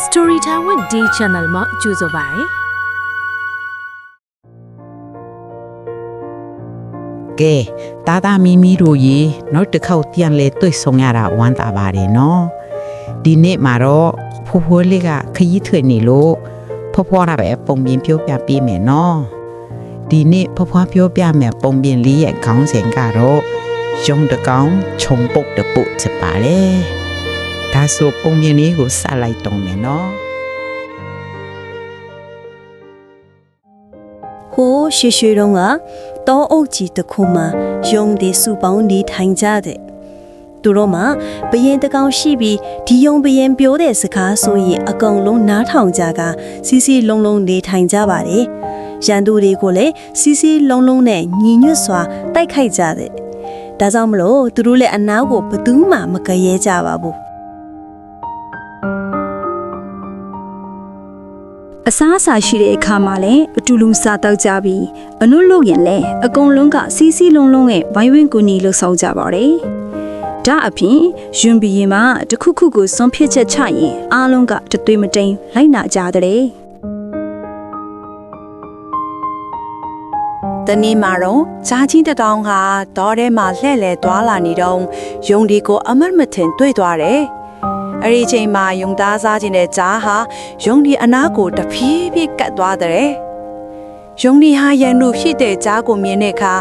Storytime with D Channel မှာကြိုဆိုပါရစေ။ကဲတာမီမီတို့ရေနောက်တစ်ခေါက်ပြန်လဲတွေ့ဆုံရတာဝမ်းသာပါတယ်နော်။ဒီနေ့မှာတော့ဖိုးဖိုးလေးကခရီးထွက်နေလို့ဖွားဖွားရပဲပုံပြင်ပြောပြပေးမယ်နော်။ဒီနေ့ဖွားဖွားပြောပြမယ်ပုံပြင်လေးရဲ့ခေါင်းစဉ်ကတော့ရုံတကောင်ခြုံပုတ်တပုတ်ဖြစ်ပါလေ။ဒါဆိုပုံပြင်လေးကိုစလိုက်တော့မယ်နော်။ဟိုးရွှေရွှေတုံးကတောအုပ်ကြီးတစ်ခုမှယုံတဲ့စုပေါင်းနေထိုင်ကြတဲ့သူတို့မှဘရင်တကောင်ရှိပြီးဒီယုံဘရင်ပြောတဲ့စကားဆိုရင်အကုန်လုံးနားထောင်ကြကစီစီလုံးလုံးနေထိုင်ကြပါတယ်ရန်သူတွေကိုလည်းစီစီလုံးလုံးနဲ့ညီညွတ်စွာတိုက်ခိုက်ကြတဲ့ဒါကြောင့်မလို့သူတို့လည်းအနားကိုဘယ်သူမှမကြရဲကြပါဘူးအစားအစာရှိတဲ့အခါမှာလည်းအတူလူစားတောက်ကြပြီးအနုလို့ရင်လည်းအကုန်လုံးကစီစီလုံးလုံးရဲ့ဝိုင်းဝန်းကူညီလှုပ်ဆောင်ကြပါတယ်။ဒါအပြင်ယွန်ဘီရင်မှာတခုခုကိုစွန့်ဖြစ်ချက်ချရင်အားလုံးကတသွေးမတိန်လိုက်နာကြတဲ့တနေ့မှာတော့ဂျာချင်းတတောင်ကဒေါ်ထဲမှာလှဲ့လဲသွားလာနေတော့ယုံဒီကိုအမတ်မထင်တွေ့သွားတယ်။အဲ့ဒီချိန်မှာယုံသားစားခြင်းတဲ့ဂျာဟာယုံဒီအနာကိုတဖြည်းဖြည်းကတ်သွားတဲ့ယုံဒီဟာရန်တို့ဖြစ်တဲ့ဂျာကိုမြင်တဲ့အခါ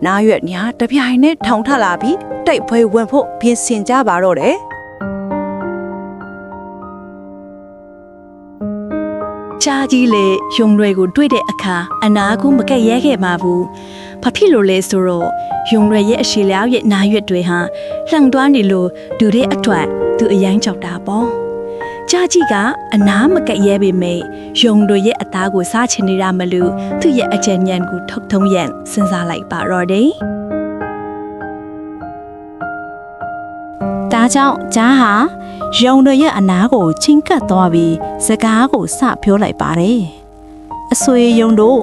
နားရွက်ညာတပြိုင်နဲ့ထောင်ထလာပြီးတိုက်ပွဲဝင်ဖို့ပြင်ဆင်ကြပါတော့တယ်ဂျာကြီးလေယုံတွေကိုတွေ့တဲ့အခါအနာကိုမကက်ရဲခဲ့ပါဘူး။ဘာဖြစ်လို့လဲဆိုတော့ယုံတွေရဲ့အရှိလျောက်ရဲ့နားရွက်တွေဟာလှန်တွားနေလို့ဒူတဲ့အတွက်သူအရင်ကြောက်တာပေါ့။ဂျာကြီးကအနာမကက်ရဲပေမဲ့ယုံတွေရဲ့အသားကိုစားချင်နေတာမလို့သူ့ရဲ့အကြံဉာဏ်ကိုထုတ်ထုံးရန်စဉ်းစားလိုက်ပါတော့တယ်။ဒါကြောင့်ဂျာဟာယုံတို့ရဲ့အနာကိုချင်းကပ်သွားပြီးစကားကိုစပြောလိုက်ပါတယ်။အဆွေယုံတို့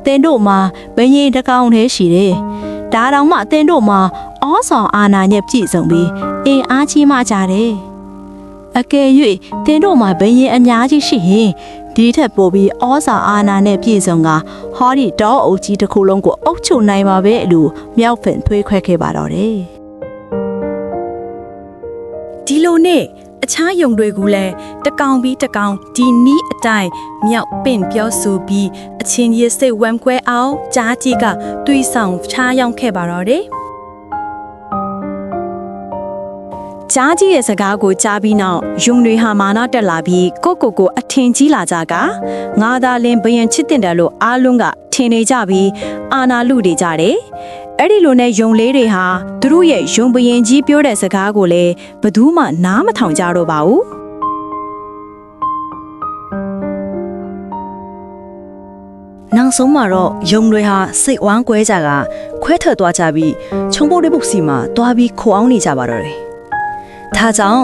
တင်းတို့မှာဘင်းရင်တကောင်တည်းရှိတယ်။ဒါတောင်မှတင်းတို့မှာအောဆောင်အာနာညက်ပြည့်စုံပြီးအင်အားကြီးမှကြတယ်။အကယ်၍တင်းတို့မှာဘင်းရင်အများကြီးရှိရင်ဒီထက်ပိုပြီးအောဆောင်အာနာနဲ့ပြည့်စုံကဟောဒီတောအုပ်ကြီးတစ်ခုလုံးကိုအုပ်ချုပ်နိုင်ပါပဲလို့မြောက်ဖင်ထွေးခွဲခဲ့ပါတော့တယ်။ဒီလိုနဲ့အခြားယုံတွေကလည်းတကောင်ပြီးတကောင်ဒီနီးအတိုင်းမြောက်ပင့်ပြောဆိုပြီးအချင်းရစိတ်ဝမ်းခွဲအောင်ကြားကြီးကတွေးဆောင်ချားရောက်ခဲ့ပါတော့တယ်။ကြားကြီးရဲ့စကားကိုကြားပြီးနောက်ယုံတွေဟာမာနတက်လာပြီးကိုအထင်ကြီးလာကြကငါသာလင်ဘယံချစ်တင်တယ်လို့အားလုံးကထင်နေကြပြီးအာနာလူတွေကြတယ်။အဲ့ဒီလိုနဲ့ယုံလေးတွေဟာသူတို့ရဲ့ယုံဘရင်ကြီးပြောတဲ့စကားကိုလည်းဘယ်သူမှနားမထောင်ကြတော့ပါဘူးနောက်ဆုံးမှာတော့ယုံတွေဟာစိတ်ဝမ်းကွဲကြကခွဲထွက်သွားကြပြီးခြုံပုတ်တဲ့ပုတ်စီမှာတွားပြီးခိုအောင်နေကြပါတော့တယ်ဒါကြောင့်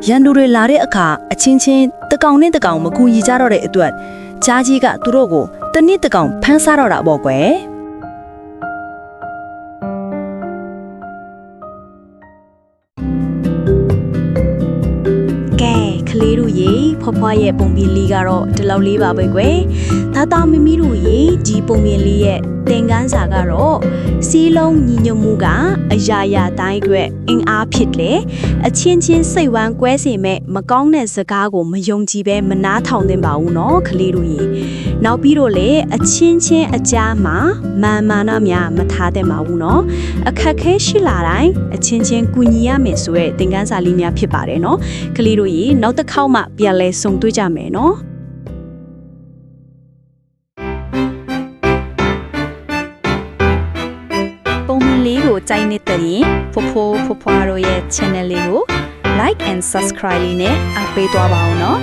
ရန်သူတွေလာတဲ့အခါအချင်းချင်းတကောင်နဲ့တကောင်မကူညီကြတော့တဲ့အတွက်ကြားကြီးကသူတို့ကိုတနည်းတကောင်ဖမ်းဆားတော့တာပေါ့ကွယ်ကလေးတို့ရေဖွားဖွားရဲ့ပုံပြင်လေးကတော့ဒီလောက်လေးပါပဲကွယ်သားမမီတို့ရေဒီပုံပြင်လေးရဲ့သင်ခန်းစာကတော့စီးလုံးညီညွတ်မှုကအရာရာတိုင်းအတွက်အင်အားဖြစ်လေအချင်းချင်းစိတ်ဝမ်းကွဲစေမဲ့မကောင်းတဲ့စကားကိုမယုံကြည်ပဲမနားထောင်သင့်ပါဘူးနော်ကလေးတို့ရေနောက်ပြီးတော့လေအချင်းချင်းအကြားမှာမာနများမထားသင့်ပါဘူးနော်အခက်ခဲရှိလာတိုင်းအချင်းချင်းကူညီရမယ်ဆိုတဲ့သင်ခန်းစာလေးများဖြစ်ပါတယ်နော်ကလေးတို့ရေနောက်တစ်ခေါက်မှပြန်လဲဆုံတွေ့ကြမယ်နော်လေးကိုကြိုက်နေတဲ့ရင်ဖိုးဖွားတို့ရဲ့ channel လေးကို like and subscribe လေးနဲ့အားပေးသွားပါအောင်နော်